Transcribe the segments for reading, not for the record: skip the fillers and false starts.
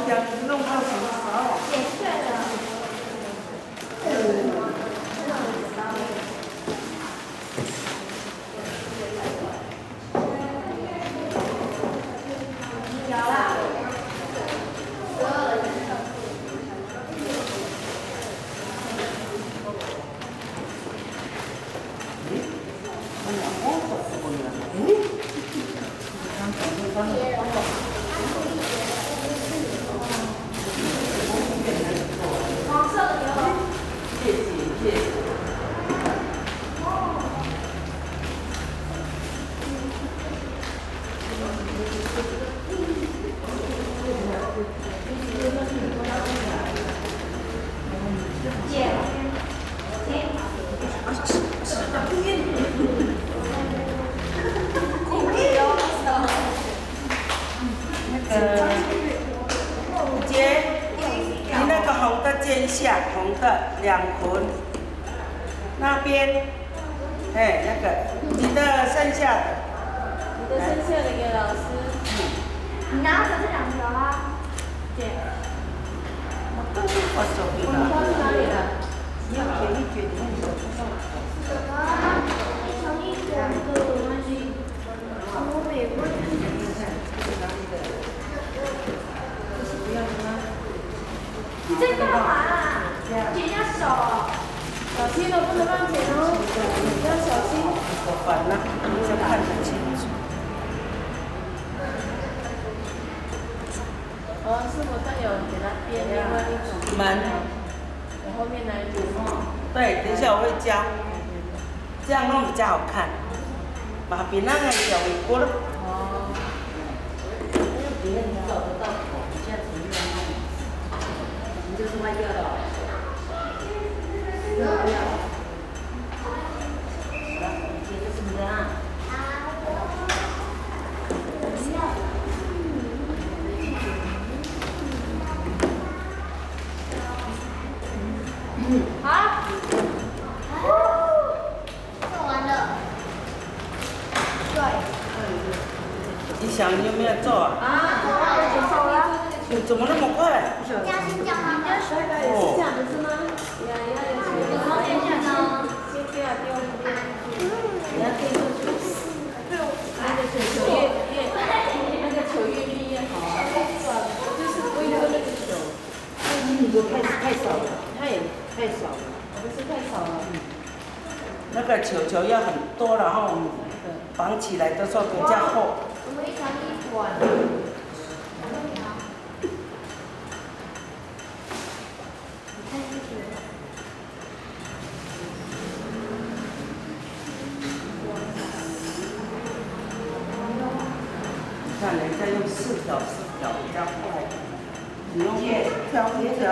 讲弄到什么时候？也睡了。有啦。黄色的有。谢谢谢谢。姐，姐，你那个红的肩下，红的两捆，那边，哎，那个你的剩下的，你的剩下的给老师。你拿着这两条啊，姐。我手臂我们包去哪里了？你要卷一卷，你用手上。一层一卷的东西，我美国人。不要什么？你在干嘛啊？剪人家手。小心了，不能乱剪哦，要小心。我烦了，你就看得清楚。哦，师傅他有给他编另外一种门。我后面那一组。对，等一下我会教，这样弄比较好看。把别那个小尾锅了。哦。别人找得到口，你现在随便弄，你就是歪掉的。不要。这个是你的啊。好。做完了。对。你想你有没有做啊？做了。你怎么那么快？加薪叫他们。是这样的是吗？呀，有什么点选呢？先不要丢一边。你要对着手。那个球那个球越密越好啊。就是为了那个球。你就太少了，太少了。不是太少了。那个球要很多，然后绑起来的时候比较厚。我们一条一管。看人家用4条比较快，你用1条1条。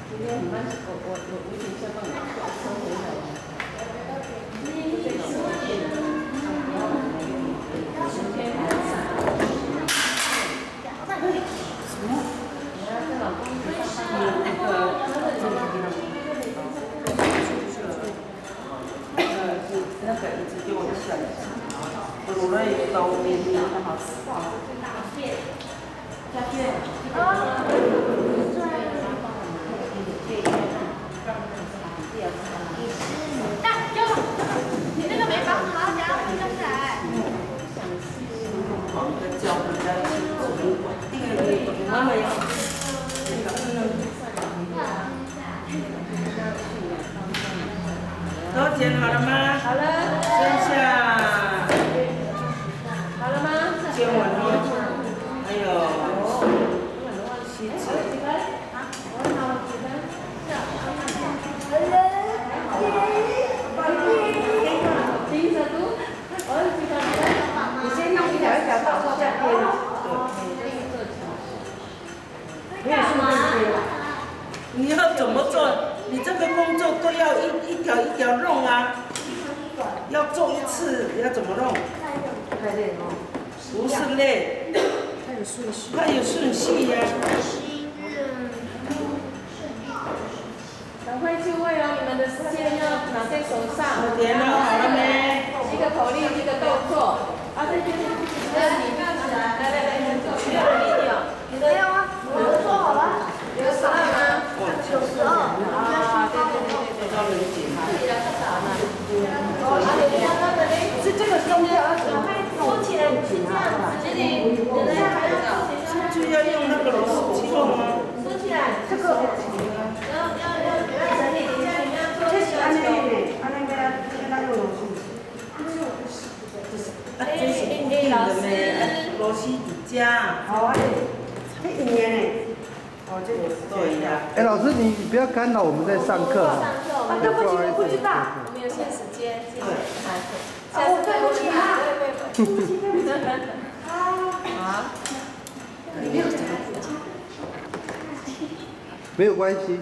今天你们我请下帮你收回来。那个一直给我下来，卤了一刀面面，好吃。你那个没绑好，等下会弄起来。好的脚比较清楚，定了你妈妈要都剪好了吗？好了。剩下好了吗？接吻哦，还有锡纸。你先弄一条一条，到时候再编。没有什么你要怎么做？你这个工作都要一条一条弄啊。要做一次，要怎么弄？太累了。不是累，它有顺序。它有顺序呀。赶快就位哦，你们的时间要拿在手上。填了好了没？一个口令，一个动作。啊，对对对，你不要起来，来，没有人理你哦。没有啊，我都说好了。有12吗？ 92。啊，对对对对。专门检查。是这个中间，收起来是这样子。姐姐，等一下还要收起来。就要用那个螺丝起弄吗？收起来，这个。要整理一下，你要做这是安尼的，安尼要用螺丝。这是硬的咩？螺丝底架。好啊，这一年呢。哦，这个对呀。哎，老师，你不要干扰我们在上课。啊，对不起，我不知道。我们有限时间，谢谢。下次对不起啊。对不起。好。没有关系。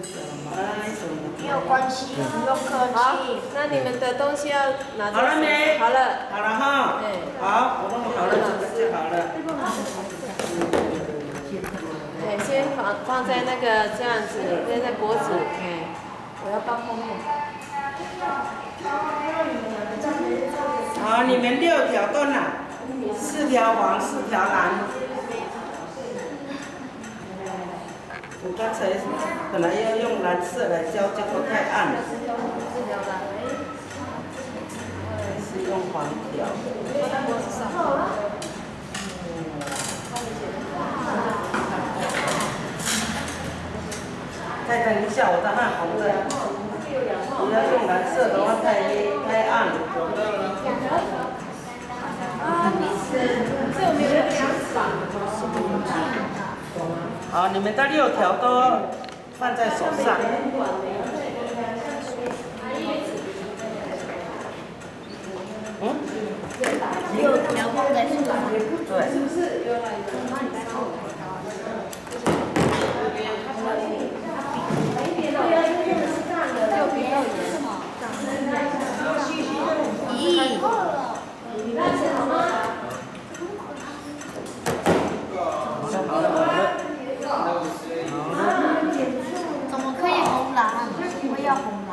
没有关系，不用客好气。，那你们的东西要拿好了没？好了。好了哈。好，我弄好了，这个就好了。对，先放在那个这样子，放在脖子，哎，我要放后面。好，你们6条断了，4条黄，4条蓝。我刚才本来要用蓝色来教，结果太暗了。还是用黄条。再等一下，我的汗红的。不要用蓝色的话太黑太暗了。这有没有量法？好，你们的6条都放在手上。嗯6条放在手上。对。是不是有来咦？怎么可以红蓝？我要红蓝。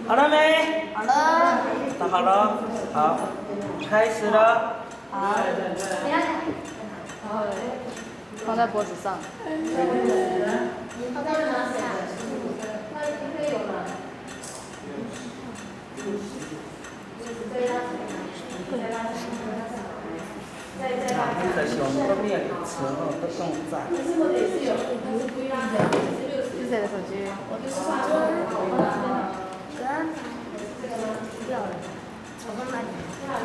好了没？好了。打好了，好，开始了。好。放在脖子上。放在脖子上。那个小方面的词哦，都用在。是谁的手机？掉了。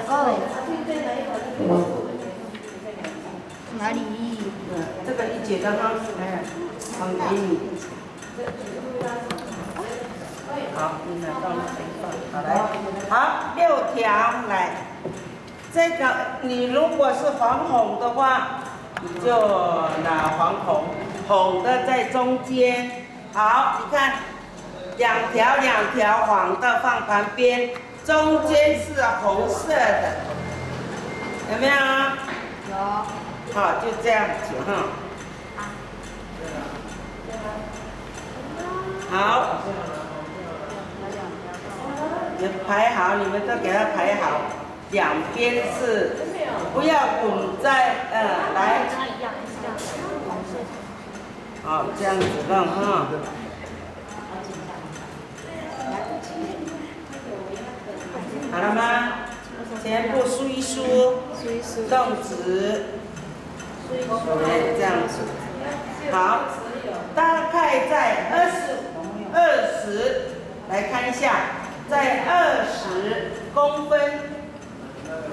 哦。哪里？这个一节刚刚还给你。好，你拿到那边放，好来，好6条来。这个你如果是黄红的话，你就拿黄红，红的在中间。好，你看2条黄的放旁边，中间是红色的，有没有？有。好，就这样子哈。好，也排好，你们都给它排好，两边是不要滚在来。好，这样子弄哈。好了吗？全部梳一梳，动直。这样子，好，大概在20，来看一下，在20公分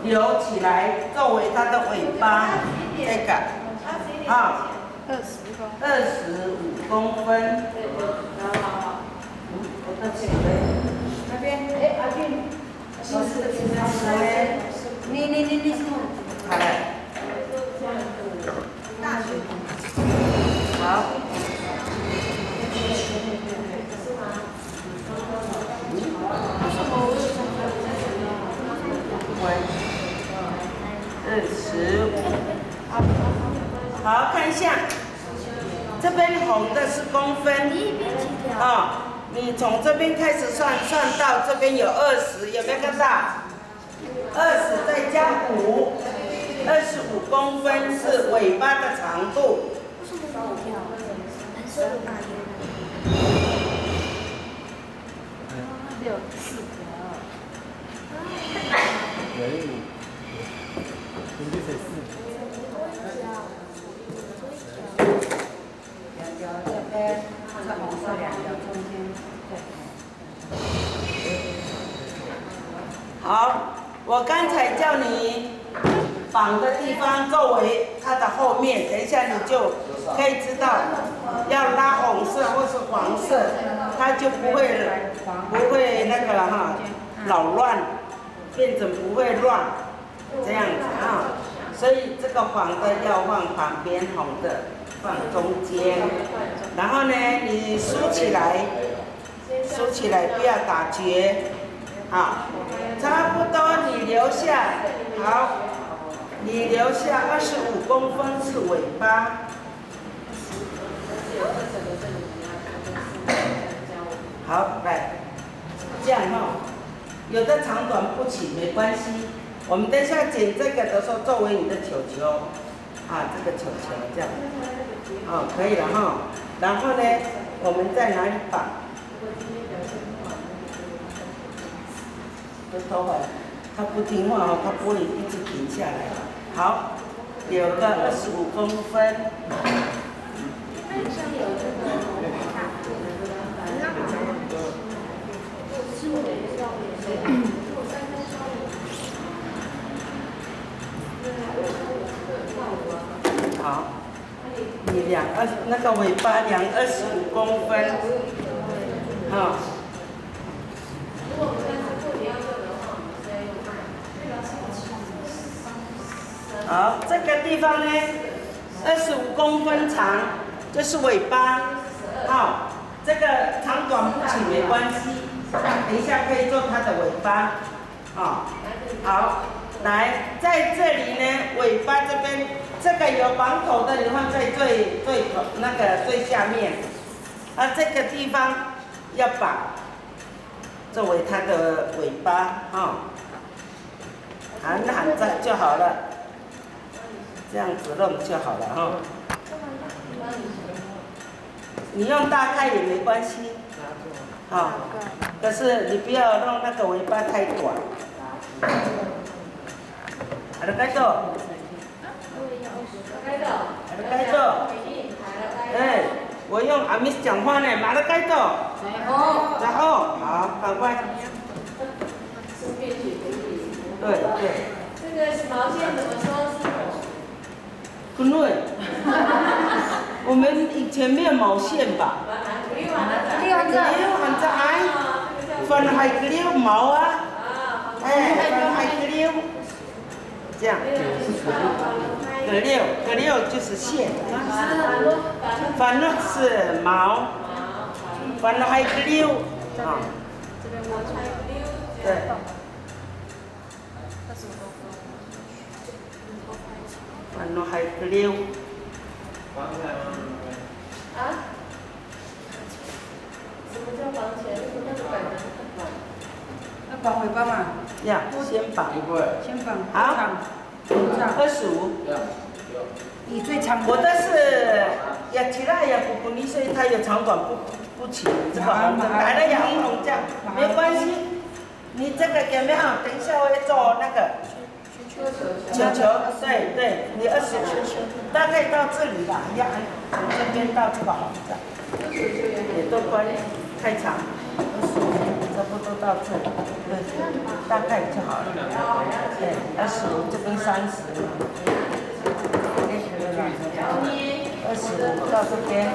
留起来作为它的尾巴，这个，啊，25公分，我的钱嘞，那边，阿俊，你什么？好嘞。好。25。好，看一下，这边红的是公分，啊，你从这边开始算，算到这边有20，有没有看到？20再加5，25公分是尾巴的长度。为什么没有跳？蓝色的哪里？ 6、4条。2条这边，这红色2条中间。好，我刚才叫你绑的地方作为它的后面，等一下你就可以知道，要拉红色或是黄色，它就不会那个哈扰乱，变成不会乱这样子啊。所以这个黄的要放旁边，红的放中间。然后呢，你梳起来，不要打结，好，差不多你留下，好，你留下25公分是尾巴。 好，来，这样哈，有的长短不齐没关系，我们等一下剪这个的时候作为你的球球，啊，这个球球这样，哦，可以了哈。然后呢，我们在哪里绑？这头发，它不听话哦，它不会一直停下来。好，留个25公分。 好，你那个尾巴量25公分，好。好，这个地方呢，25公分长，这是尾巴，好，这个长短不齐没关系，等一下可以做它的尾巴，啊，好，来，在这里呢，尾巴这边，这个有绑头的，你放在最下面，啊，这个地方要绑，作为它的尾巴，哈，含着就好了。 这样子弄就好了哈。你用大开也没关系，好，可是你不要让那个尾巴太短。还得改做，还得改做。哎，我用阿 Miss 讲话呢，马上改做。然后，好，赶快。对对。这个毛线怎么说？ 滚论，我们以前没有毛线吧？分海格溜毛啊，哎，分海格溜，这样，格溜就是线，反正是毛，反正海格溜啊，对。 反正还不溜。啊？什么叫绑起来？那个绑的要绑尾巴嘛？呀，先绑。先绑。好。25。你最长。我的是也起来也不你所以它有长短不齐，这个红的来了也红这样，没关系。你这个有没有？等一下我会做那个。 球球，对对，你25，大概到这里吧，要从这边到这个红的，也都关太长，25，差不多到这里，对，大概就好了。对，25这边30，25到这边，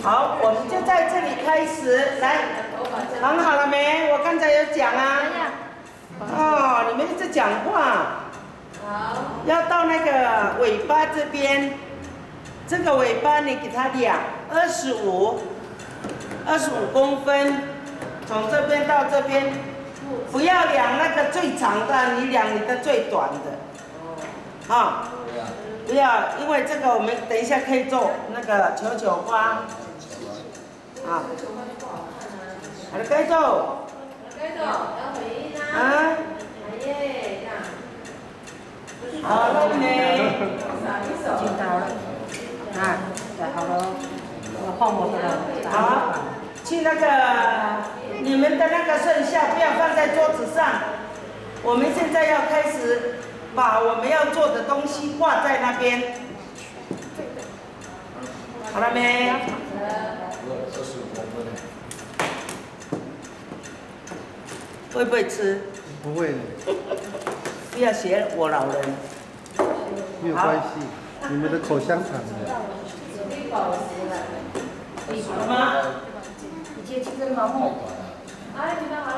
好，我们就在这里开始来。 绑好了没？我刚才有讲啊。哦，你们一直讲话。好。要到那个尾巴这边，这个尾巴你给它量25公分，从这边到这边，不要量那个最长的，你量你的最短的。哈，不要，因为这个我们等一下可以做那个球球花，啊，好了，该做，啊，好了没？剪刀了，啊，再好了，我放我的。好，去那个你们的那个剩下不要放在桌子上，我们现在要开始把我们要做的东西挂在那边，好了没？会不会吃？不会的，不要学我老人。没有关系，你们的口香糖的。好吗？以前去跟毛毛。啊，你知道吗？